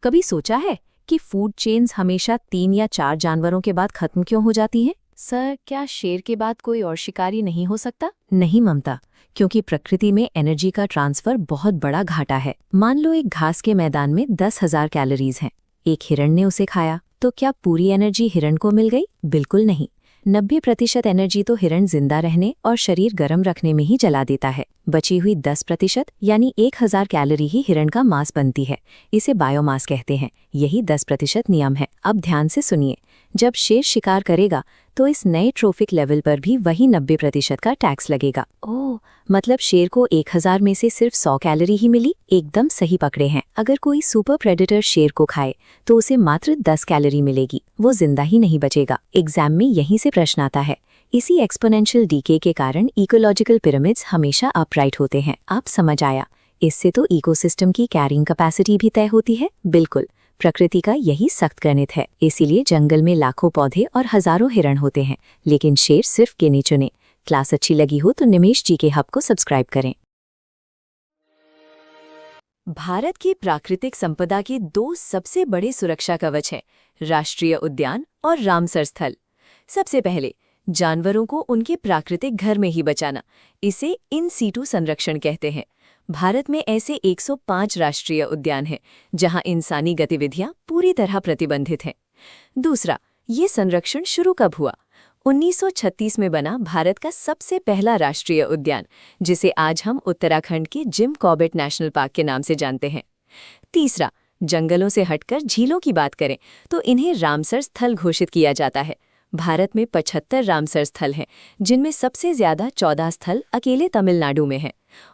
कभी सोचा है कि फूड चेन्स हमेशा 3 या 4 जानवरों के बाद खत्म क्यों हो जाती हैं? सर, क्या शेर के बाद कोई और शिकारी नहीं हो सकता? नहीं ममता, क्योंकि प्रकृति में एनर्जी का ट्रांसफर बहुत बड़ा घाटा है। मान लो एक घास के मैदान में 10,000 कैलोरीज हैं। एक हिरण ने उसे खाया, तो क्या पूरी एनर्जी हिरण को मिल गई? बिल्कुल नहीं। 90% एनर्जी तो हिरण जिंदा रहने और शरीर गर्म रखने में ही जला देता है। बची हुई 10% यानी 1000 कैलोरी ही हिरण का मांस बनती है। इसे बायोमास कहते हैं। यही 10% नियम है। अब ध्यान से सुनिए, जब शेर शिकार करेगा तो इस नए ट्रोफिक लेवल पर भी वही 90% का टैक्स लगेगा। ओह, मतलब शेर को 1000 में से सिर्फ 100 कैलोरी ही मिली? एकदम सही पकड़े हैं। अगर कोई सुपर प्रेडेटर शेर को खाए तो उसे मात्र 10 कैलोरी मिलेगी। वो जिंदा ही नहीं बचेगा। एग्जाम में यहीं से प्रश्न आता है। इसी एक्सपोनेंशियल डीके के कारण इकोलॉजिकल पिरामिड्स हमेशा अपराइट होते हैं। आप समझ आया? इससे तो इकोसिस्टम की कैरिंग कैपेसिटी भी तय होती है। बिल्कुल, प्रकृति का यही सख्त गणित है। इसीलिए जंगल में लाखों पौधे और हजारों हिरण होते हैं, लेकिन शेर सिर्फ गिने चुने। क्लास अच्छी लगी हो तो निमेश जी के हब को सब्सक्राइब करें। भारत की प्राकृतिक संपदा के 2 सबसे बड़े सुरक्षा कवच हैं, राष्ट्रीय उद्यान और रामसर स्थल। सबसे पहले, जानवरों को उनके प्राकृतिक घर में ही बचाना। इसे इन सीटू संरक्षण कहते हैं। भारत में ऐसे 105 राष्ट्रीय उद्यान हैं, जहां इंसानी गतिविधियां पूरी तरह प्रतिबंधित हैं। दूसरा, ये संरक्षण शुरू कब हुआ? 1936 में बना भारत का सबसे पहला राष्ट्रीय उद्यान, जिसे आज हम उत्तराखंड के जिम कॉर्बेट नेशनल पार्क के नाम से जानते हैं। तीसरा, जंगलों से हटकर झीलों की बात करें तो इन्हें रामसर स्थल घोषित किया जाता है। भारत में 75 रामसर स्थल हैं, जिनमें सबसे ज्यादा 14 स्थल अकेले तमिलनाडु में हैं।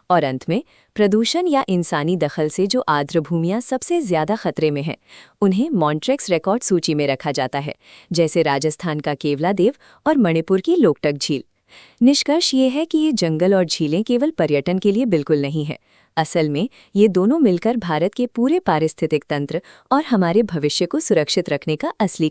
और अंत में, प्रदूषण या इंसानी दखल से जो आर्द्र भूमियां सबसे ज्यादा खतरे में हैं, उन्हें मॉन्ट्रेक्स रिकॉर्ड सूची में रखा जाता है, जैसे राजस्थान का केवलादेव और मणिपुर की लोकटक झील। निष्कर्ष ये है कि ये जंगल और झीलें केवल पर्यटन के लिए बिल्कुल नहीं है। असल में ये दोनों मिलकर भारत के पूरे पारिस्थितिक तंत्र और हमारे भविष्य को सुरक्षित रखने का असली